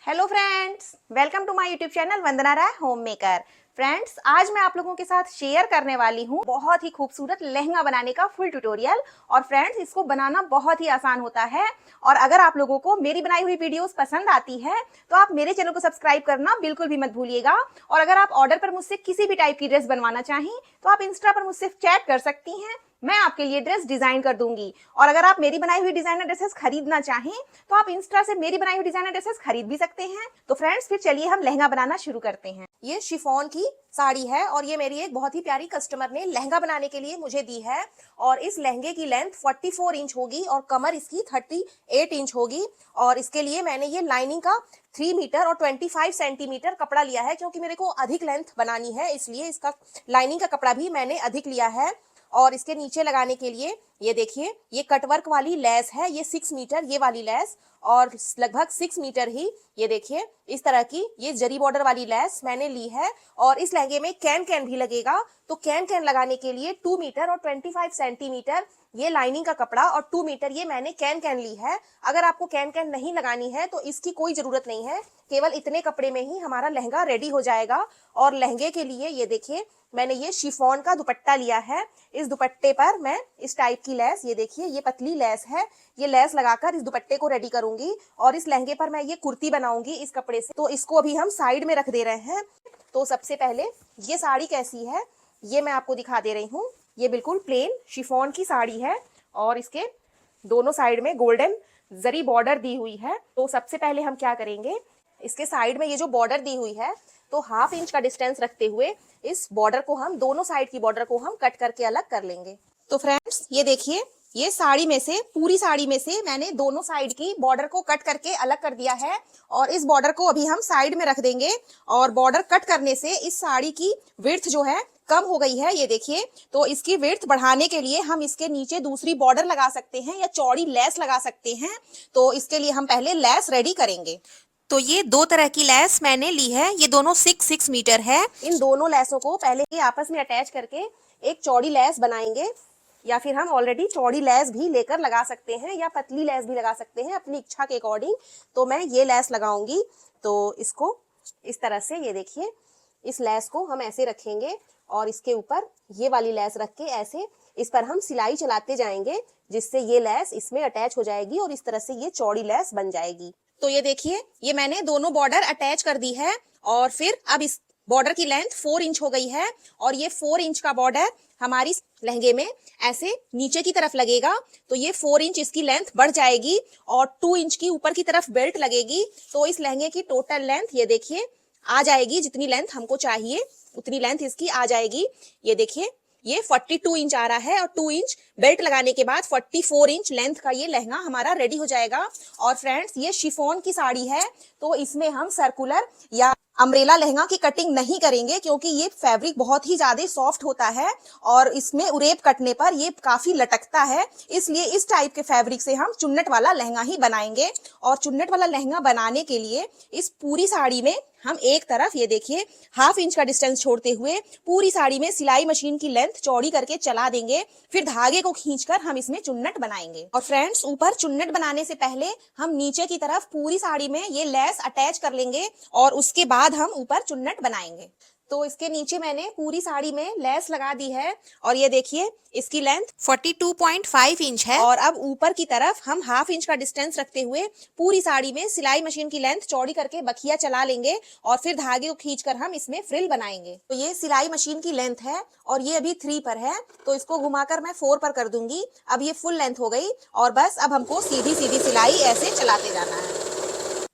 Hello friends, welcome to my YouTube channel Vandana Rai home maker. Friends, आज मैं आप लोगों के साथ शेयर करने वाली हूँ बहुत ही खूबसूरत लहंगा बनाने का फुल ट्यूटोरियल। और फ्रेंड्स, इसको बनाना बहुत ही आसान होता है। और अगर आप लोगों को मेरी बनाई हुई वीडियोस पसंद आती है तो आप मेरे चैनल को सब्सक्राइब करना बिल्कुल भी मत भूलिएगा। और अगर आप ऑर्डर पर मुझसे किसी भी टाइप की ड्रेस बनवाना चाहें तो आप इंस्टा पर मुझसे चैट कर सकती हैं, मैं आपके लिए ड्रेस डिजाइन कर दूंगी। और अगर आप मेरी बनाई हुई डिजाइनर ड्रेसेस खरीदना चाहें तो आप इंस्टा से मेरी बनाई हुई डिजाइनर ड्रेसेस खरीद भी सकते हैं। तो फ्रेंड्स, फिर चलिए हम लहंगा बनाना शुरू करते हैं। ये शिफॉन की साड़ी है और ये मेरी एक बहुत ही प्यारी कस्टमर ने लहंगा बनाने के लिए मुझे दी है। और इस लहंगे की लेंथ 44 इंच होगी और कमर इसकी 38 इंच होगी। और इसके लिए मैंने ये लाइनिंग का 3 मीटर और 25 सेंटीमीटर कपड़ा लिया है, क्योंकि मेरे को अधिक लेंथ बनानी है, इसलिए इसका लाइनिंग का कपड़ा भी मैंने अधिक लिया है। और इसके नीचे लगाने के लिए ये देखिए, ये कटवर्क वाली लेस है, ये 6 मीटर ये वाली लेस, और लगभग 6 मीटर ही ये देखिए इस तरह की ये जरी बॉर्डर वाली लेस मैंने ली है। और इस लहंगे में कैन कैन भी लगेगा, तो कैन कैन लगाने के लिए 2 मीटर और 25 सेंटीमीटर ये लाइनिंग का कपड़ा और 2 मीटर ये मैंने कैन कैन ली है। अगर आपको कैन कैन नहीं लगानी है तो इसकी कोई जरूरत नहीं है, केवल इतने कपड़े में ही हमारा लहंगा रेडी हो जाएगा। और लहंगे के लिए ये देखिए, मैंने ये शिफॉन का दुपट्टा लिया है। इस दुपट्टे पर मैं इस टाइप की लेस, ये देखिए ये पतली लेस है, ये लेस लगाकर इस दुपट्टे को रेडी करूंगी। और इस लहंगे पर मैं ये कुर्ती बनाऊंगी इस कपड़े से। तो इसको अभी हम साइड में रख दे रहे हैं। तो सबसे पहले ये साड़ी कैसी है ये मैं आपको दिखा दे रही हूँ। ये बिल्कुल प्लेन शिफॉन की साड़ी है और इसके दोनों साइड में गोल्डन जरी बॉर्डर दी हुई है। तो सबसे पहले हम क्या करेंगे, इसके साइड में ये जो बॉर्डर दी हुई है तो ½ इंच का डिस्टेंस रखते हुए इस बॉर्डर को हम, दोनों साइड की बॉर्डर को हम कट करके अलग कर लेंगे। तो फ्रेंड्स, ये देखिए, ये साड़ी में से, पूरी साड़ी में से मैंने दोनों साइड की बॉर्डर को कट करके अलग कर दिया है। और इस बॉर्डर को अभी हम साइड में रख देंगे। और बॉर्डर कट करने से इस साड़ी की विड्थ जो है कम हो गई है, ये देखिए। तो इसकी विड्थ बढ़ाने के लिए हम इसके नीचे दूसरी बॉर्डर लगा सकते हैं या चौड़ी लेस लगा सकते हैं। तो इसके लिए हम पहले लेस रेडी करेंगे। तो ये दो तरह की लेस मैंने ली है, ये दोनों 6 मीटर है। इन दोनों लेसों को पहले ही आपस में अटैच करके एक चौड़ी लेस बनाएंगे, या फिर हम ऑलरेडी चौड़ी लेस भी लेकर लगा सकते हैं या पतली लेस भी लगा सकते हैं अपनी इच्छा के अकॉर्डिंग। तो मैं ये लेस लगाऊंगी। तो इसको इस तरह से, ये देखिए, इस लेस को हम ऐसे रखेंगे और इसके ऊपर ये वाली लेस रख के ऐसे इस पर हम सिलाई चलाते जाएंगे, जिससे ये लेस इसमें अटैच हो जाएगी और इस तरह से ये चौड़ी लेस बन जाएगी। तो ये देखिए, ये मैंने दोनों बॉर्डर अटैच कर दी है। और फिर अब इस बॉर्डर की लेंथ 4 इंच हो गई है और ये 4 इंच का बॉर्डर हमारी लहंगे में ऐसे नीचे की तरफ लगेगा। तो ये 4 इंच इसकी लेंथ बढ़ जाएगी और 2 इंच की ऊपर की तरफ बेल्ट लगेगी। तो इस लहंगे की टोटल लेंथ ये देखिए आ जाएगी, जितनी लेंथ हमको चाहिए उतनी लेंथ इसकी आ जाएगी। ये देखिए, ये 42 इंच आ रहा है और 2 इंच बेल्ट लगाने के बाद 44 इंच लेंथ का ये लहंगा हमारा रेडी हो जाएगा। और फ्रेंड्स, ये शिफॉन की साड़ी है तो इसमें हम सर्कुलर या अम्ब्रेला लहंगा की कटिंग नहीं करेंगे, क्योंकि ये फैब्रिक बहुत ही ज्यादा सॉफ्ट होता है और इसमें उरेप कटने पर ये काफी लटकता है। इसलिए इस टाइप के फैब्रिक से हम चुन्नट वाला लहंगा ही बनाएंगे। और चुन्नट वाला लहंगा बनाने के लिए इस पूरी साड़ी में हम एक तरफ, ये देखिए, ½ इंच का डिस्टेंस छोड़ते हुए पूरी साड़ी में सिलाई मशीन की लेंथ चौड़ी करके चला देंगे। फिर धागे को खींचकर हम इसमें चुन्नट बनाएंगे। और फ्रेंड्स, ऊपर चुन्नट बनाने से पहले हम नीचे की तरफ पूरी साड़ी में ये लेस अटैच कर लेंगे और उसके बाद हम ऊपर चुन्नट बनाएंगे। तो इसके नीचे मैंने पूरी साड़ी में लेस लगा दी है और ये देखिए, इसकी लेंथ 42.5 इंच है। और अब ऊपर की तरफ हम ½ इंच का डिस्टेंस रखते हुए पूरी साड़ी में सिलाई मशीन की लेंथ चौड़ी करके बखिया चला लेंगे और फिर धागे को खींचकर हम इसमें फ्रिल बनाएंगे। तो ये सिलाई मशीन की लेंथ है और ये अभी 3 पर है, तो इसको घुमाकर मैं 4 पर कर दूंगी। अब ये फुल लेंथ हो गई और बस अब हमको सीधी सीधी सिलाई ऐसे चलाते जाना है।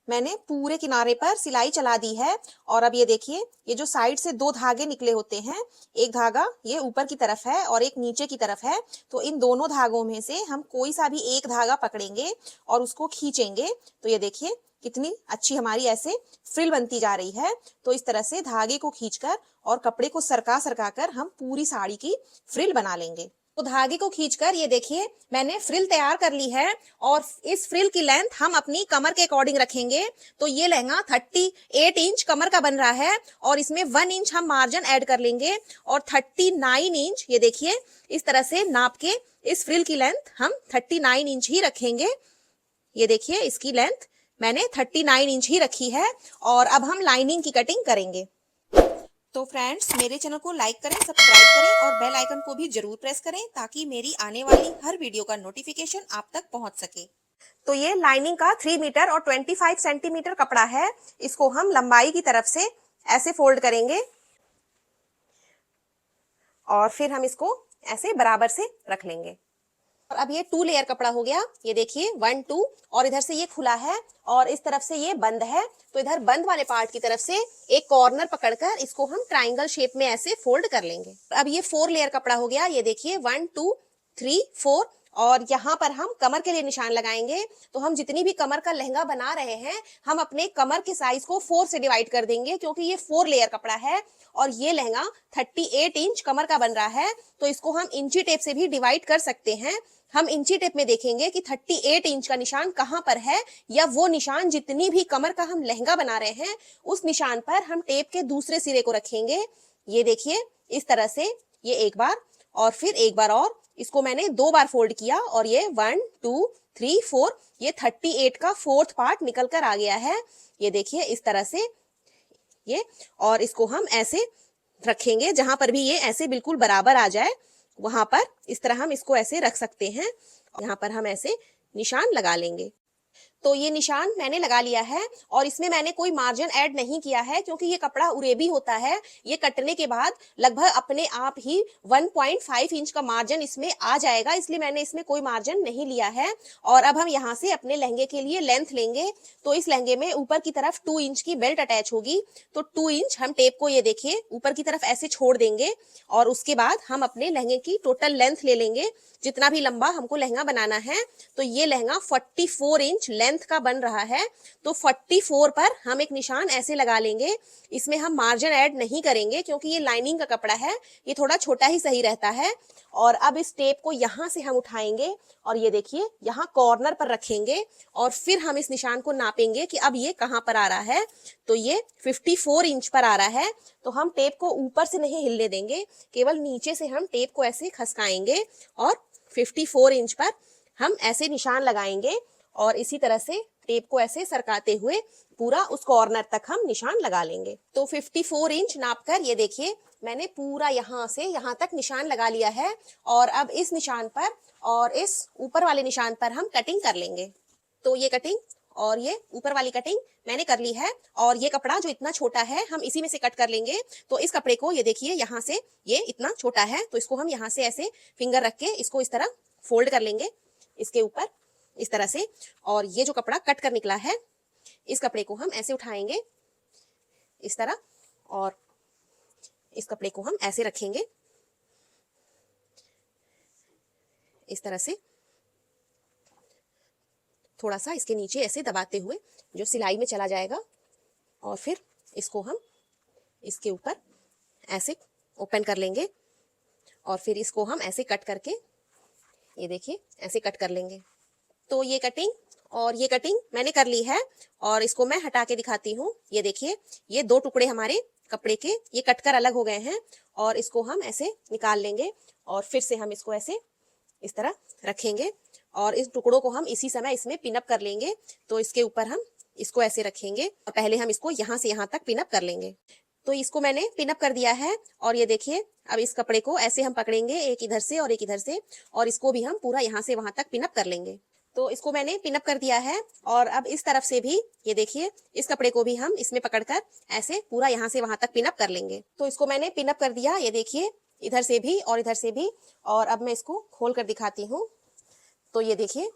मैंने पूरे किनारे पर सिलाई चला दी है। और अब ये देखिए, ये जो साइड से 2 धागे निकले होते हैं, एक धागा ये ऊपर की तरफ है और एक नीचे की तरफ है। तो इन दोनों धागों में से हम कोई सा भी एक धागा पकड़ेंगे और उसको खींचेंगे। तो ये देखिए, कितनी अच्छी हमारी ऐसे फ्रिल बनती जा रही है। तो इस तरह से धागे को खींचकर और कपड़े को सरका सरका कर हम पूरी साड़ी की फ्रिल बना लेंगे। तो धागे को खींचकर ये देखिए, मैंने फ्रिल तैयार कर ली है और इस फ्रिल की लेंथ हम अपनी कमर के अकॉर्डिंग रखेंगे। तो ये लहंगा 38 इंच कमर का बन रहा है और इसमें 1 इंच हम मार्जिन ऐड कर लेंगे और 39 इंच, ये देखिए, इस तरह से नाप के इस फ्रिल की लेंथ हम 39 इंच ही रखेंगे। ये देखिए, इसकी लेंथ मैंने 39 इंच ही रखी है। और अब हम लाइनिंग की कटिंग करेंगे। तो फ्रेंड्स, मेरे चैनल को लाइक करें, सब्सक्राइब करें और बेल आइकन को भी जरूर प्रेस करें ताकि मेरी आने वाली हर वीडियो का नोटिफिकेशन आप तक पहुंच सके। तो ये लाइनिंग का 3 मीटर और 25 सेंटीमीटर कपड़ा है। इसको हम लंबाई की तरफ से ऐसे फोल्ड करेंगे और फिर हम इसको ऐसे बराबर से रख लेंगे। और अब ये 2 लेयर कपड़ा हो गया। ये देखिए 1 2, और इधर से ये खुला है और इस तरफ से ये बंद है। तो इधर बंद वाले पार्ट की तरफ से एक कॉर्नर पकड़कर इसको हम ट्रायंगल शेप में ऐसे फोल्ड कर लेंगे। अब ये 4 लेयर कपड़ा हो गया। ये देखिए 1 2 3 4, और यहाँ पर हम कमर के लिए निशान लगाएंगे। तो हम जितनी भी कमर का लहंगा बना रहे हैं, हम अपने कमर के साइज को 4 से डिवाइड कर देंगे, क्योंकि ये 4 लेयर कपड़ा है और ये लहंगा 38 इंच कमर का बन रहा है। तो इसको हम इंची टेप से भी डिवाइड कर सकते हैं। हम इंची टेप में देखेंगे कि 38 इंच का निशान कहाँ पर है, या वो निशान जितनी भी कमर का हम लहंगा बना रहे हैं उस निशान पर हम टेप के दूसरे सिरे को रखेंगे। ये देखिए इस तरह से, ये एक बार और फिर एक बार, और इसको मैंने 2 बार फोल्ड किया और ये 1 2 3 4, ये 38 का 4th पार्ट निकल कर आ गया है। ये देखिए इस तरह से ये, और इसको हम ऐसे रखेंगे जहां पर भी ये ऐसे बिल्कुल बराबर आ जाए, वहां पर इस तरह हम इसको ऐसे रख सकते हैं। यहाँ पर हम ऐसे निशान लगा लेंगे। तो ये निशान मैंने लगा लिया है और इसमें मैंने कोई मार्जिन ऐड नहीं किया है, क्योंकि ये कपड़ा उरेबी होता है। ये कटने के बाद लगभग अपने आप ही 1.5 इंच का मार्जिन इसमें आ जाएगा, इसलिए मैंने इसमें कोई मार्जिन नहीं लिया है। और अब हम यहाँ से अपने लहंगे के लिए लेंथ लेंगे। तो इस लहंगे में ऊपर की तरफ 2 इंच की बेल्ट अटैच होगी। तो 2 इंच हम टेप को, ये देखिए, ऊपर की तरफ ऐसे छोड़ देंगे और उसके बाद हम अपने लहंगे की टोटल लेंथ ले लेंगे, जितना भी लंबा हमको लहंगा बनाना है। तो ये लहंगा 44 इंच लेंथ का बन रहा है। तो 44 पर हम एक निशान ऐसे लगा लेंगे। इसमें हम मार्जिन ऐड नहीं करेंगे, क्योंकि ये लाइनिंग का कपड़ा है, ये थोड़ा छोटा ही सही रहता है। और अब इस टेप को यहाँ से हम उठाएंगे और ये देखिए यहाँ कॉर्नर पर रखेंगे और फिर हम इस निशान को नापेंगे कि अब ये कहाँ पर आ रहा है। तो ये 54 इंच पर आ रहा है। तो हम टेप को ऊपर से नहीं हिलने देंगे, केवल नीचे से हम टेप को ऐसे खसकाएंगे और 54 इंच पर हम ऐसे निशान लगाएंगे और इसी तरह से टेप को ऐसे सरकाते हुए पूरा उस कॉर्नर तक हम निशान लगा लेंगे। तो 54 इंच नापकर ये देखिए मैंने पूरा यहाँ से यहाँ तक निशान लगा लिया है। और अब इस निशान पर और इस ऊपर वाले निशान पर हम कटिंग कर लेंगे। तो ये कटिंग और ये ऊपर वाली कटिंग मैंने कर ली है। और ये कपड़ा जो इतना छोटा है हम इसी में से कट कर लेंगे। तो इस कपड़े को ये देखिए यहाँ से ये इतना छोटा है, तो इसको हम यहाँ से ऐसे फिंगर रख के इसको इस तरह फोल्ड कर लेंगे इसके ऊपर इस तरह से। और ये जो कपड़ा कट कर निकला है, इस कपड़े को हम ऐसे उठाएंगे इस तरह और इस कपड़े को हम ऐसे रखेंगे इस तरह से, थोड़ा सा इसके नीचे ऐसे दबाते हुए जो सिलाई में चला जाएगा। और फिर इसको हम इसके ऊपर ऐसे ओपन कर लेंगे और फिर इसको हम ऐसे कट करके, ये देखिए, ऐसे कट कर लेंगे। तो ये कटिंग और ये कटिंग मैंने कर ली है और इसको मैं हटा के दिखाती हूँ। ये देखिए ये 2 टुकड़े हमारे कपड़े के ये कटकर अलग हो गए हैं और इसको हम ऐसे निकाल लेंगे और फिर से हम इसको ऐसे इस तरह रखेंगे और इस टुकड़ों को हम इसी समय इसमें पिनअप कर लेंगे। तो इसके ऊपर हम इसको ऐसे रखेंगे और पहले हम इसको यहाँ से यहाँ तक पिनअप कर लेंगे। तो इसको मैंने पिनअप कर दिया है और ये देखिए अब इस कपड़े को ऐसे हम पकड़ेंगे, एक इधर से और एक इधर से, और इसको भी हम पूरा यहाँ से वहां तक पिनअप कर लेंगे। तो इसको मैंने पिनअप कर दिया है और अब इस तरफ से भी ये देखिए इस कपड़े को भी हम इसमें पकड़कर ऐसे पूरा यहाँ से वहां तक पिनअप कर लेंगे। तो इसको मैंने पिनअप कर दिया, ये देखिए इधर से भी और इधर से भी। और अब मैं इसको खोल कर दिखाती हूँ। तो ये देखिए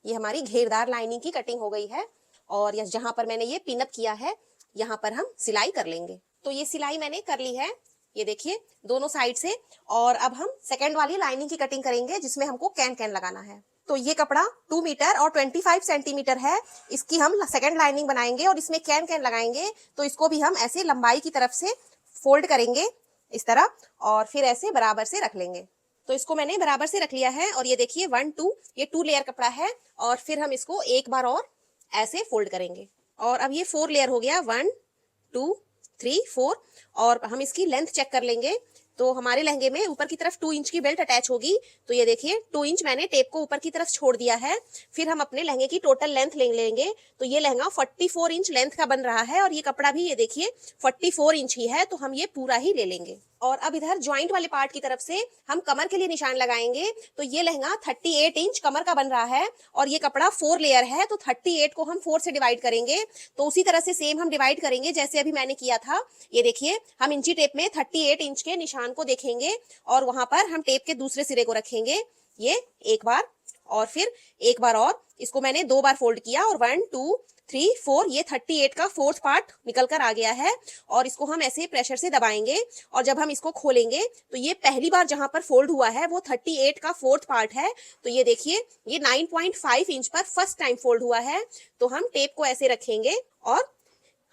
ये हमारी घेरदार लाइनिंग की कटिंग हो गई है और जहां पर मैंने ये पिनअप किया है यहाँ पर हम सिलाई कर लेंगे। तो ये सिलाई मैंने कर ली है, ये देखिए दोनों साइड से। और अब हम सेकंड वाली लाइनिंग की कटिंग करेंगे जिसमें हमको कैन कैन लगाना है। तो ये कपड़ा 2 मीटर और 25 सेंटीमीटर है। इसकी हम सेकंड लाइनिंग बनाएंगे और इसमें कैन कैन लगाएंगे। तो इसको भी हम ऐसे लंबाई की तरफ से फोल्ड करेंगे इस तरह और फिर ऐसे बराबर से रख लेंगे। तो इसको मैंने बराबर से रख लिया है और ये देखिए 1 2, ये 2 लेयर कपड़ा है और फिर हम इसको एक बार और ऐसे फोल्ड करेंगे। और अब ये 4 लेयर हो गया, 1 2 3 4। और हम इसकी लेंथ चेक कर लेंगे। तो हमारे लहंगे में ऊपर की तरफ 2 इंच की बेल्ट अटैच होगी। तो ये देखिए 2 इंच मैंने टेप को ऊपर की तरफ छोड़ दिया है। फिर हम अपने लहंगे की टोटल लेंथ ले लेंगे। तो ये लहंगा 44 इंच लेंथ का बन रहा है और ये कपड़ा भी ये देखिए 44 इंच ही है, तो हम ये पूरा ही ले लेंगे। और अब इधर ज्वाइंट वाले पार्ट की तरफ से हम कमर के लिए निशान लगाएंगे। तो ये लहंगा 38 इंच कमर का बन रहा है और ये कपड़ा 4 लेयर है, तो 38 को हम 4 से डिवाइड करेंगे। तो उसी तरह से सेम हम डिवाइड करेंगे जैसे अभी मैंने किया था। ये देखिए हम इंची टेप में 38 इंच के निशान को देखेंगे और वहां पर हम टेप के दूसरे सिरे को रखेंगे। ये एक बार और फिर एक बार और इसको मैंने 2 बार फोल्ड किया और 1 2 3 4 ये 38 का 4th पार्ट निकल कर आ गया है और इसको हम ऐसे प्रेशर से दबाएंगे और जब हम इसको खोलेंगे तो ये पहली बार जहां पर फोल्ड हुआ है वो 38 का 4th पार्ट है। तो ये देखिए ये 9.5 इंच पर फर्स्ट टाइम फोल्ड हुआ है। तो हम टेप को ऐसे रखेंगे और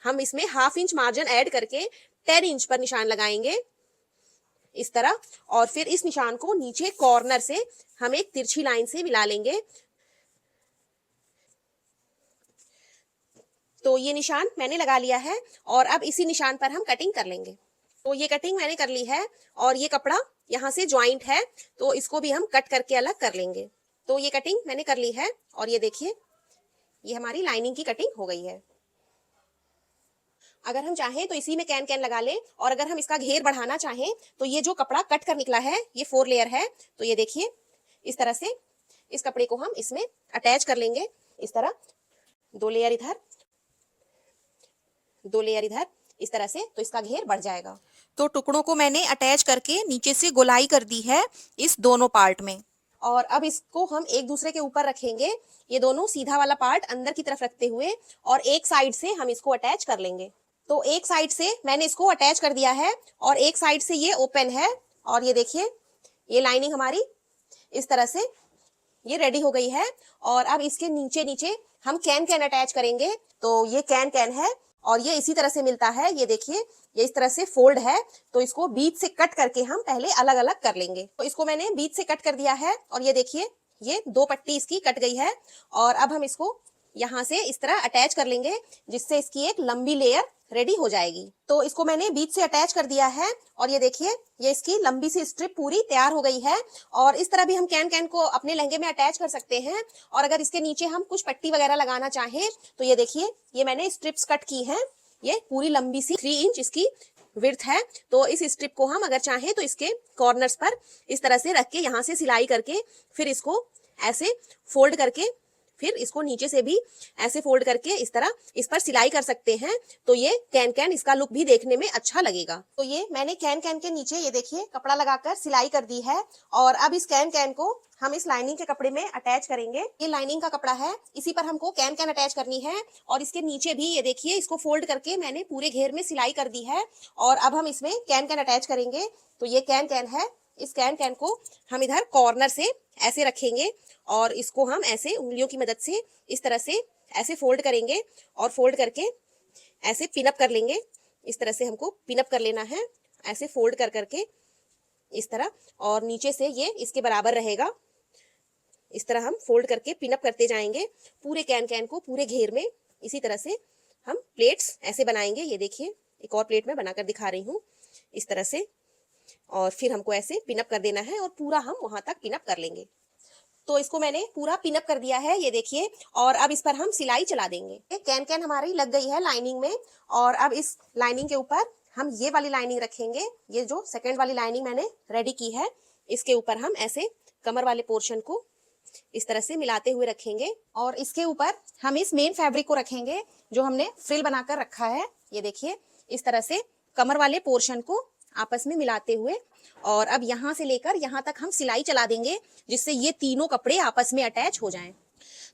हम इसमें ½ इंच मार्जिन ऐड करके 10 इंच पर निशान लगाएंगे इस तरह। और फिर इस निशान को नीचे कॉर्नर से हम एक तिरछी लाइन से मिला लेंगे। तो ये निशान मैंने लगा लिया है और अब इसी निशान पर हम कटिंग कर लेंगे। तो ये कटिंग मैंने कर ली है और ये कपड़ा यहाँ से ज्वाइंट है तो इसको भी हम कट करके अलग कर लेंगे। तो ये कटिंग मैंने कर ली है और ये देखिए ये हमारी लाइनिंग की कटिंग हो गई है। अगर हम चाहें तो इसी में कैन कैन लगा लें और अगर हम इसका घेर बढ़ाना चाहें तो ये जो कपड़ा कट कर निकला है ये 4 लेयर है। तो ये देखिए इस तरह से इस कपड़े को हम इसमें अटैच कर लेंगे इस तरह, 2 लेयर इधर 2 लेयर इधर इस तरह से, तो इसका घेर बढ़ जाएगा। तो टुकड़ों को मैंने अटैच करके नीचे से गोलाई कर दी है इस दोनों पार्ट में और अब इसको हम एक दूसरे के ऊपर रखेंगे। ये दोनों सीधा वाला पार्ट अंदर की तरफ रखते हुए और एक साइड से हम इसको अटैच कर लेंगे। तो एक साइड से मैंने इसको अटैच कर दिया है और एक साइड से ये ओपन है और ये देखिए ये लाइनिंग हमारी इस तरह से ये रेडी हो गई है। और अब इसके नीचे नीचे हम कैन कैन अटैच करेंगे। तो ये कैन कैन है और ये इसी तरह से मिलता है। ये देखिए ये इस तरह से फोल्ड है तो इसको बीच से कट करके हम पहले अलग अलग कर लेंगे। तो इसको मैंने बीच से कट कर दिया है और ये देखिए ये 2 पट्टी इसकी कट गई है और अब हम इसको यहाँ से इस तरह अटैच कर लेंगे जिससे इसकी एक लंबी लेयर रेडी हो जाएगी। तो इसको मैंने बीच से अटैच कर दिया है और ये देखिए ये इसकी लंबी सी स्ट्रिप पूरी तैयार हो गई है। और इस तरह भी हम कैन कैन को अपने लहंगे में अटैच कर सकते हैं और अगर इसके नीचे हम कुछ पट्टी वगैरह लगाना चाहें तो ये देखिए ये मैंने स्ट्रिप्स कट की हैं। ये पूरी लंबी सी 3 इंच इसकी विड्थ है। तो इस स्ट्रिप को हम अगर चाहें तो इसके कॉर्नर्स पर इस तरह से रख के यहाँ से सिलाई करके फिर इसको ऐसे फोल्ड करके फिर इसको नीचे से भी ऐसे फोल्ड करके इस तरह इस पर सिलाई कर सकते हैं। तो ये कैन कैन इसका लुक भी देखने में अच्छा लगेगा। तो ये मैंने कैन कैन के नीचे ये देखिए कपड़ा लगाकर सिलाई कर दी है और अब इस कैन कैन को हम इस लाइनिंग के कपड़े में अटैच करेंगे। ये लाइनिंग का कपड़ा है, इसी पर हमको कैन कैन अटैच करनी है और इसके नीचे भी ये देखिए इसको फोल्ड करके मैंने पूरे घेर में सिलाई कर दी है और अब हम इसमें कैन कैन अटैच करेंगे। तो ये कैन कैन है, इस कैन कैन को हम इधर कॉर्नर से ऐसे रखेंगे और इसको हम ऐसे उंगलियों की मदद से इस तरह से ऐसे फोल्ड करेंगे और फोल्ड करके ऐसे पिनअप कर लेंगे। इस तरह से हमको पिनअप कर लेना है, ऐसे फोल्ड कर करके इस तरह, और नीचे से ये इसके बराबर रहेगा। इस तरह हम फोल्ड करके पिनअप करते जाएंगे पूरे कैन कैन को पूरे घेर में। इसी तरह से हम प्लेट्स ऐसे बनाएंगे। ये देखिए एक और प्लेट में बनाकर दिखा रही हूँ इस तरह से, और फिर हमको ऐसे पिनअप कर देना है और पूरा हम वहां तक पिनअप कर लेंगे। तो इसको मैंने पूरा पिनअप कर दिया है ये देखिए, और अब इस पर हम सिलाई चला देंगे। कैन कैन हमारी लग गई है लाइनिंग में और अब इस लाइनिंग के ऊपर हम ये वाली लाइनिंग रखेंगे। ये जो सेकंड वाली लाइनिंग मैंने रेडी की है इसके ऊपर हम ऐसे कमर वाले पोर्शन को इस तरह से मिलाते हुए रखेंगे और इसके ऊपर हम इस मेन फैब्रिक को रखेंगे जो हमने फ्रिल बनाकर रखा है। ये देखिए इस तरह से कमर वाले पोर्शन को आपस में मिलाते हुए, और अब यहाँ से लेकर यहाँ तक हम सिलाई चला देंगे जिससे ये तीनों कपड़े आपस में अटैच हो जाएं।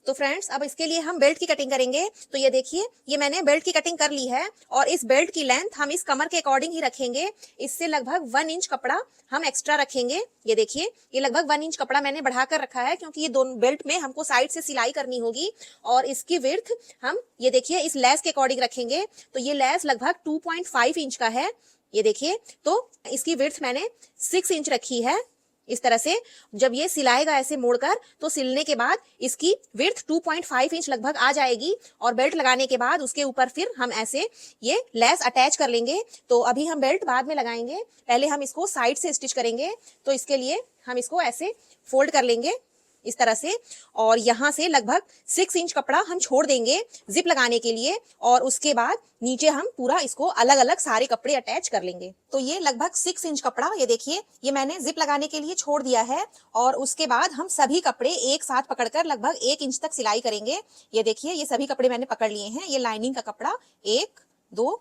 तो फ्रेंड्स अब इसके लिए हम बेल्ट की कटिंग करेंगे। तो ये देखिए ये मैंने बेल्ट की कटिंग कर ली है और इस बेल्ट की लेंथ हम इस कमर के अकॉर्डिंग ही रखेंगे। इससे लगभग 1 इंच कपड़ा हम एक्स्ट्रा रखेंगे। ये देखिए ये लगभग 1 इंच कपड़ा मैंने बढ़ाकर रखा है क्योंकि ये दोनों बेल्ट में हमको साइड से सिलाई करनी होगी। और इसकी विड्थ हम ये देखिए इस लेस के अकॉर्डिंग रखेंगे। तो ये लेस लगभग 2.5 इंच का है। ये देखिए तो इसकी विड्थ मैंने 6 इंच रखी है इस तरह से जब ये सिलाएगा ऐसे मोड़कर, तो सिलने के बाद इसकी विड्थ 2.5 इंच लगभग आ जाएगी। और बेल्ट लगाने के बाद उसके ऊपर फिर हम ऐसे ये लेस अटैच कर लेंगे। तो अभी हम बेल्ट बाद में लगाएंगे, पहले हम इसको साइड से स्टिच करेंगे। तो इसके लिए हम इसको ऐसे फोल्ड कर लेंगे इस तरह से, और यहाँ से लगभग 6 इंच कपड़ा हम छोड़ देंगे जिप लगाने के लिए। और उसके बाद नीचे हम पूरा इसको अलग अलग सारे कपड़े अटैच कर लेंगे। तो ये लगभग 6 इंच कपड़ा, ये देखिए, ये मैंने जिप लगाने के लिए छोड़ दिया है। और उसके बाद हम सभी कपड़े एक साथ पकड़कर लगभग 1 इंच तक सिलाई करेंगे। ये देखिए, ये सभी कपड़े मैंने पकड़ लिए हैं। ये लाइनिंग का कपड़ा 1 2,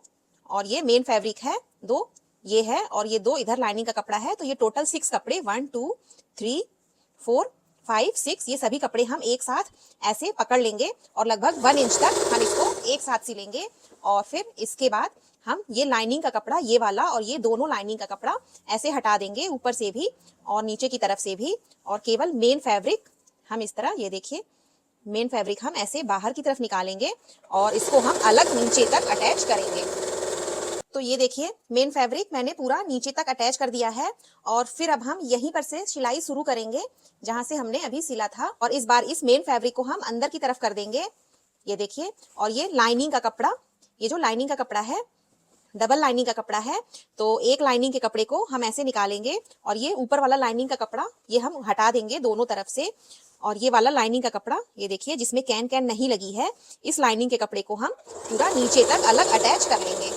और ये मेन फैब्रिक है 2, ये है, और ये 2 इधर लाइनिंग का कपड़ा है। तो ये टोटल 6 कपड़े 1 2 3 4 5 6, ये सभी कपड़े हम एक साथ ऐसे पकड़ लेंगे और लगभग 1 इंच तक हम इसको एक साथ सिलेंगे। और फिर इसके बाद हम ये लाइनिंग का कपड़ा, ये वाला और ये दोनों लाइनिंग का कपड़ा ऐसे हटा देंगे, ऊपर से भी और नीचे की तरफ से भी। और केवल मेन फैब्रिक हम इस तरह, ये देखिए, मेन फैब्रिक हम ऐसे बाहर की तरफ निकालेंगे और इसको हम अलग नीचे तक अटैच करेंगे। तो ये देखिए, मेन फैब्रिक मैंने पूरा नीचे तक अटैच कर दिया है। और फिर अब हम यहीं पर से सिलाई शुरू करेंगे जहां से हमने अभी सिला था। और इस बार इस मेन फैब्रिक को हम अंदर की तरफ कर देंगे, ये देखिए। और ये लाइनिंग का कपड़ा, ये जो लाइनिंग का कपड़ा है, डबल लाइनिंग का कपड़ा है। तो एक लाइनिंग के कपड़े को हम ऐसे निकालेंगे और ये ऊपर वाला लाइनिंग का कपड़ा ये हम हटा देंगे दोनों तरफ से। और ये वाला लाइनिंग का कपड़ा, ये देखिए, जिसमें कैन कैन नहीं लगी है, इस लाइनिंग के कपड़े को हम पूरा नीचे तक अलग अटैच कर लेंगे।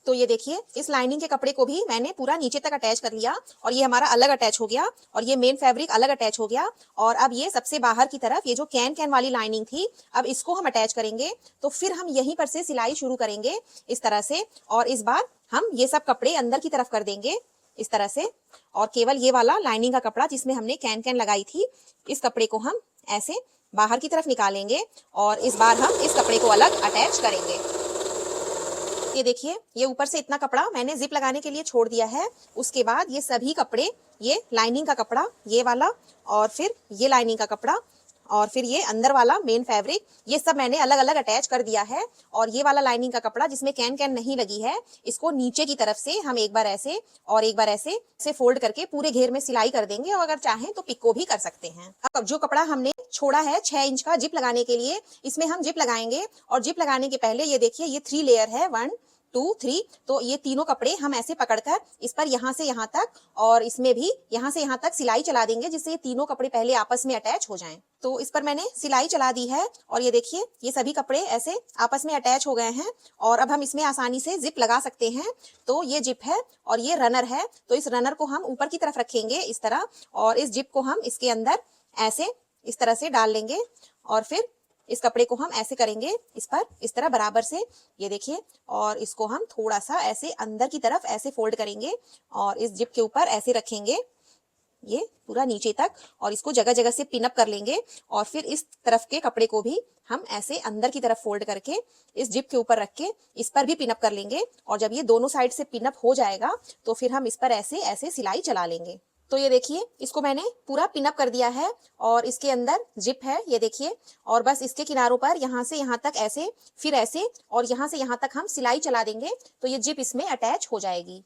तो ये देखिए, इस लाइनिंग के कपड़े को भी मैंने पूरा नीचे तक अटैच कर लिया और ये हमारा अलग अटैच हो गया। और ये मेन फैब्रिक अलग अटैच हो गया। और अब ये सबसे बाहर की तरफ ये जो कैन कैन वाली लाइनिंग थी, अब इसको हम अटैच करेंगे। तो फिर हम यहीं पर से सिलाई शुरू करेंगे इस तरह से। और इस बार हम ये सब कपड़े अंदर की तरफ कर देंगे इस तरह से। और केवल ये वाला लाइनिंग का कपड़ा जिसमें हमने कैन कैन लगाई थी, इस कपड़े को हम ऐसे बाहर की तरफ निकालेंगे और इस बार हम इस कपड़े को अलग अटैच करेंगे। ये देखिए, ये ऊपर से इतना कपड़ा मैंने जिप लगाने के लिए छोड़ दिया है। उसके बाद ये सभी कपड़े, ये लाइनिंग का कपड़ा, ये वाला, और फिर ये लाइनिंग का कपड़ा, और फिर ये अंदर वाला मेन फैब्रिक, ये सब मैंने अलग अलग अटैच कर दिया है। और ये वाला लाइनिंग का कपड़ा जिसमें कैन कैन नहीं लगी है, इसको नीचे की तरफ से हम एक बार ऐसे और एक बार ऐसे फोल्ड करके पूरे घेर में सिलाई कर देंगे। और अगर चाहें तो पिको भी कर सकते हैं। अब जो कपड़ा हमने छोड़ा है 6 इंच का जिप लगाने के लिए, इसमें हम जिप लगाएंगे। और जिप लगाने के पहले ये देखिए, ये 3 लेयर है, 1 2 3। तो ये तीनों कपड़े हम ऐसे पकड़कर इस पर यहाँ से यहाँ तक और इसमें भी यहाँ से यहाँ तक सिलाई चला देंगे, जिससे ये तीनों कपड़े पहले आपस में अटैच हो जाएं। तो इस पर मैंने सिलाई चला दी है और ये देखिए, ये सभी कपड़े ऐसे आपस में अटैच हो गए हैं। और अब हम इसमें आसानी से जिप लगा सकते हैं। तो ये जिप है और ये रनर है। तो इस रनर को हम ऊपर की तरफ रखेंगे इस तरह, और इस जिप को हम इसके अंदर ऐसे इस तरह से डाल लेंगे। और फिर इस कपड़े को हम ऐसे करेंगे इस पर, इस तरह बराबर से, ये देखिए। और इसको हम थोड़ा सा ऐसे अंदर की तरफ ऐसे फोल्ड करेंगे और इस जिप के ऊपर ऐसे रखेंगे, ये पूरा नीचे तक। और इसको जगह जगह से पिन अप कर लेंगे। और फिर इस तरफ के कपड़े को भी हम ऐसे अंदर की तरफ फोल्ड करके इस जिप के ऊपर रख के इस पर भी पिन अप कर लेंगे। और जब ये दोनों साइड से पिन अप हो जाएगा, तो फिर हम इस पर ऐसे ऐसे सिलाई चला लेंगे। तो ये देखिए, इसको मैंने पूरा पिन अप कर दिया है और इसके अंदर जिप है, ये देखिए। और बस इसके किनारों पर यहाँ से यहाँ तक ऐसे, फिर ऐसे, और यहाँ से यहाँ तक हम सिलाई चला देंगे। तो ये जिप इसमें अटैच हो जाएगी।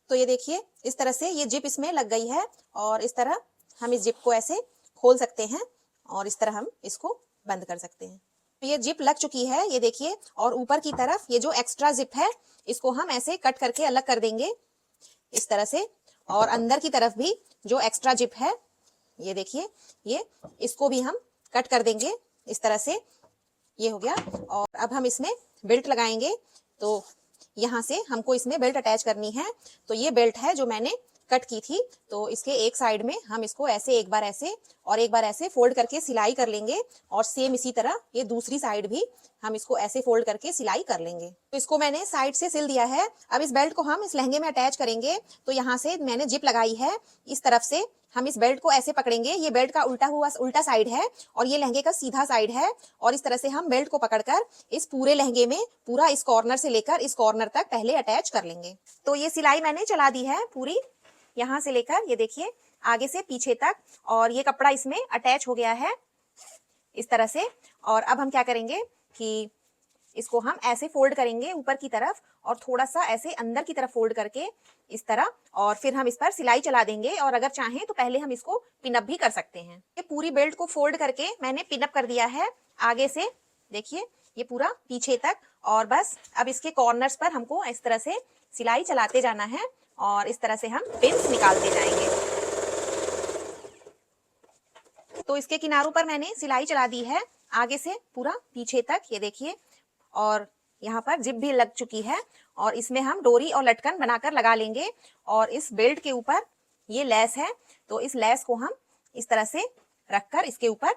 तो ये देखिए, इस तरह से ये जिप इसमें लग गई है। और इस तरह हम इस जिप को ऐसे खोल सकते हैं और इस तरह हम इसको बंद कर सकते हैं। तो ये जिप लग चुकी है, ये देखिए। और ऊपर की तरफ ये जो एक्स्ट्रा जिप है, इसको हम ऐसे कट करके अलग कर देंगे इस तरह से। और अंदर की तरफ भी जो एक्स्ट्रा जिप है, ये देखिए, ये इसको भी हम कट कर देंगे इस तरह से। ये हो गया। और अब हम इसमें बेल्ट लगाएंगे। तो यहाँ से हमको इसमें बेल्ट अटैच करनी है। तो ये बेल्ट है जो मैंने कट की थी। तो इसके एक साइड में हम इसको ऐसे एक बार ऐसे और एक बार ऐसे फोल्ड करके सिलाई कर लेंगे, और सेम इसी तरह ये दूसरी साइड भी हम इसको ऐसे फोल्ड करके सिलाई कर लेंगे। तो इसको मैंने साइड से सिल दिया है। अब इस बेल्ट को हम इस लहंगे में अटैच करेंगे। तो यहाँ से मैंने जिप लगाई है, इस तरफ से हम इस बेल्ट को ऐसे पकड़ेंगे। ये बेल्ट का उल्टा साइड है और ये लहंगे का सीधा साइड है, और इस तरह से हम बेल्ट को पकड़कर इस पूरे लहंगे में पूरा इस कॉर्नर से लेकर इस कॉर्नर तक पहले अटैच कर लेंगे। तो ये सिलाई मैंने चला दी है पूरी, यहाँ से लेकर ये देखिए आगे से पीछे तक, और ये कपड़ा इसमें अटैच हो गया है इस तरह से। और अब हम क्या करेंगे कि इसको हम ऐसे फोल्ड करेंगे ऊपर की तरफ, और थोड़ा सा ऐसे अंदर की तरफ फोल्ड करके इस तरह, और फिर हम इस पर सिलाई चला देंगे। और अगर चाहें तो पहले हम इसको पिनअप भी कर सकते हैं। ये पूरी बेल्ट को फोल्ड करके मैंने पिनअप कर दिया है आगे से, देखिए ये पूरा पीछे तक। और बस अब इसके कॉर्नर्स पर हमको इस तरह से सिलाई चलाते जाना है, और इस तरह से हम पिन्स निकालते जाएंगे। तो इसके किनारों पर मैंने सिलाई चला दी है आगे से पूरा पीछे तक, ये देखिए। और यहाँ पर जिप भी लग चुकी है, और इसमें हम डोरी और लटकन बनाकर लगा लेंगे। और इस बेल्ट के ऊपर ये लेस है, तो इस लेस को हम इस तरह से रखकर इसके ऊपर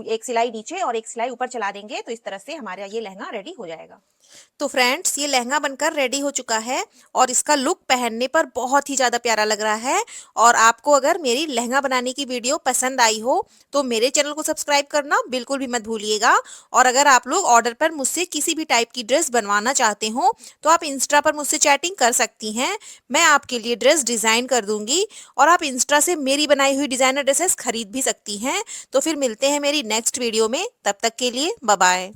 एक सिलाई नीचे और एक सिलाई ऊपर चला देंगे। तो इस तरह से हमारा ये लहंगा रेडी हो जाएगा। तो फ्रेंड्स, ये लहंगा बनकर रेडी हो चुका है, और इसका लुक पहनने पर बहुत ही ज़्यादा प्यारा लग रहा है। और आपको अगर मेरी लहंगा बनाने की वीडियो पसंद आई हो तो मेरे चैनल को सब्सक्राइब करना बिल्कुल भी मत भूलिएगा। और अगर आप लोग ऑर्डर पर मुझसे किसी भी टाइप की ड्रेस बनवाना चाहते हो तो आप इंस्टा पर मुझसे चैटिंग कर सकती हैं। मैं आपके लिए ड्रेस डिज़ाइन कर दूंगी, और आप इंस्टा से मेरी बनाई हुई डिज़ाइनर ड्रेसेस खरीद भी सकती हैं। तो फिर मिलते हैं मेरी नेक्स्ट वीडियो में, तब तक के लिए बाय बाय।